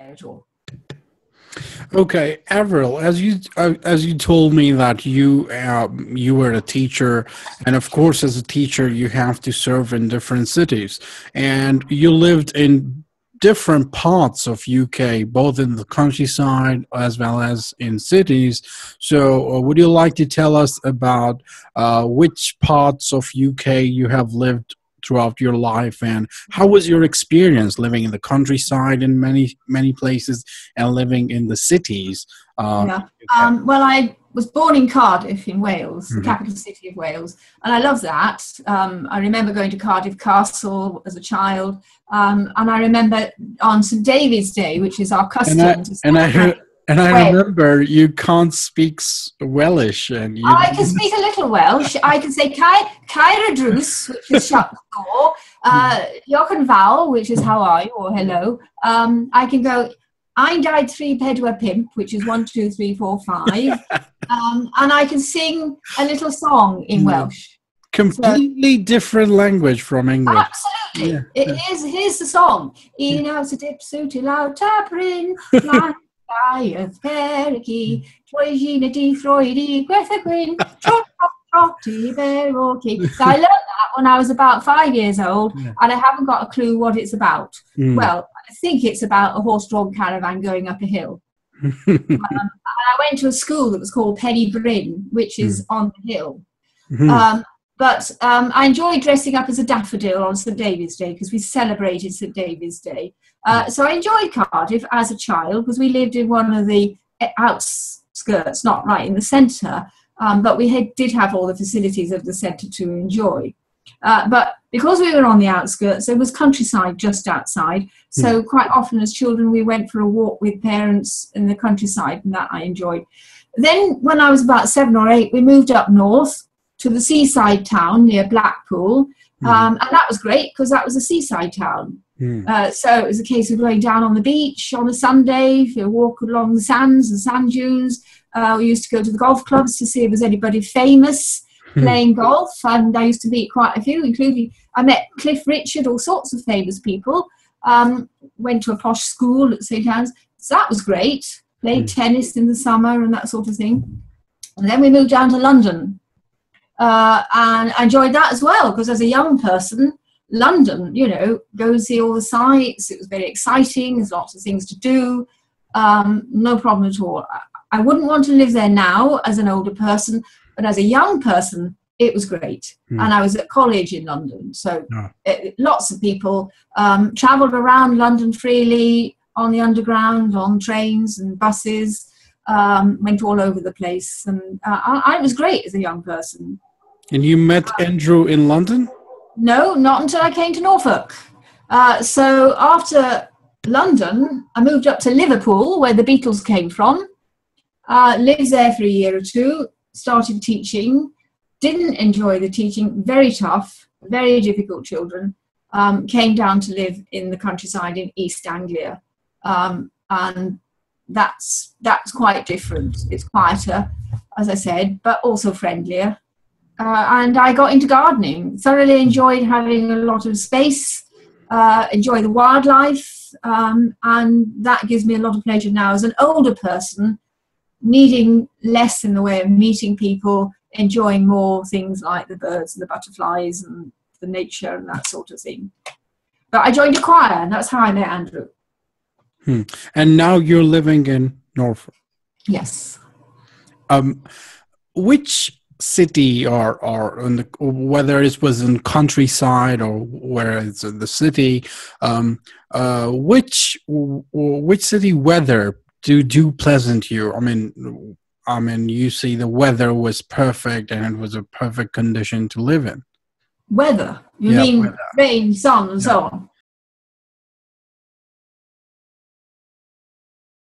care at all. Okay, Avril, as you told me that you were a teacher, and of course, as a teacher, you have to serve in different cities, and you lived in different parts of UK, both in the countryside as well as in cities. So, would you like to tell us about which parts of UK you have lived throughout your life, and how was your experience living in the countryside in many places and living in the cities? Yeah. UK? Well, I was born in Cardiff in Wales, the Mhm. capital city of Wales, and I love that. I remember going to Cardiff Castle as a child, and I remember on St David's Day, which is our And I custom to and I celebrate and I Wales. remember you can't speak Welsh, and you I can didn't. speak a little Welsh. I can say Cair Drws, which is shut the door, Joch and Val, which is how are you or hello. I can go I died 3 pedwar pimp, which is 1 2 3 4 5, and I can sing a little song in Welsh. So Completely different language from English. absolutely, Yeah. it is. Here's the song. Un out a dip suit i lawr tabrin, flan Gaiath Perici, Twygin a Dithroidi, Gwetha Gwyn, Trotty Beroki. So I learned that when I was about 5 years old, Yeah. and I haven't got a clue what it's about. Mm. Well, I think it's about a horse-drawn caravan going up a hill. And I went to a school that was called Penny Bryn, which is on the hill. Mhm. But I enjoyed dressing up as a daffodil on St David's Day because we celebrated St David's Day. So I enjoyed Cardiff as a child because we lived in one of the outskirts, not right in the centre, but we did have all the facilities of the centre to enjoy. But because we were on the outskirts, there was countryside just outside. So quite often as children, we went for a walk with parents in the countryside, and that I enjoyed. Then when I was about 7 or 8, we moved up north to the seaside town near Blackpool. And that was great because that was a seaside town. So it was a case of going down on the beach on a Sunday, for a walk along the sands and sand dunes. We used to go to the golf clubs to see if there was anybody famous playing golf, and I used to meet quite a few, including I met Cliff Richard, all sorts of famous people. Went to a posh school at St Anne's, so that was great. Played tennis in the summer and that sort of thing. And then we moved down to London, and I enjoyed that as well because as a young person, London, you know, go and see all the sights. It was very exciting. There's lots of things to do. No problem at all. I wouldn't want to live there now as an older person, but as a young person, it was great. And I was at college in London. So lots of people travelled around London freely on the underground, on trains and buses, went all over the place. And I was great as a young person. And you met Andrew in London? No, not until I came to Norfolk. So after London, I moved up to Liverpool, where the Beatles came from. Lived there for a year or two, started teaching, didn't enjoy the teaching, very tough, very difficult children. Came down to live in the countryside in East Anglia. And that's quite different. It's quieter, as I said, but also friendlier. And I got into gardening, thoroughly enjoyed having a lot of space, enjoy the wildlife, and that gives me a lot of pleasure now as an older person, needing less in the way of meeting people, enjoying more things like the birds and the butterflies and the nature and that sort of thing. But I joined a choir, and that's how I met Andrew. And now you're living in Norfolk. Yes. Which city or in the, whether it was in countryside or where it's in the city, which city weather do pleasant you? I mean, you see the weather was perfect and it was a perfect condition to live in. Weather? You mean weather. Rain, sun, and so on?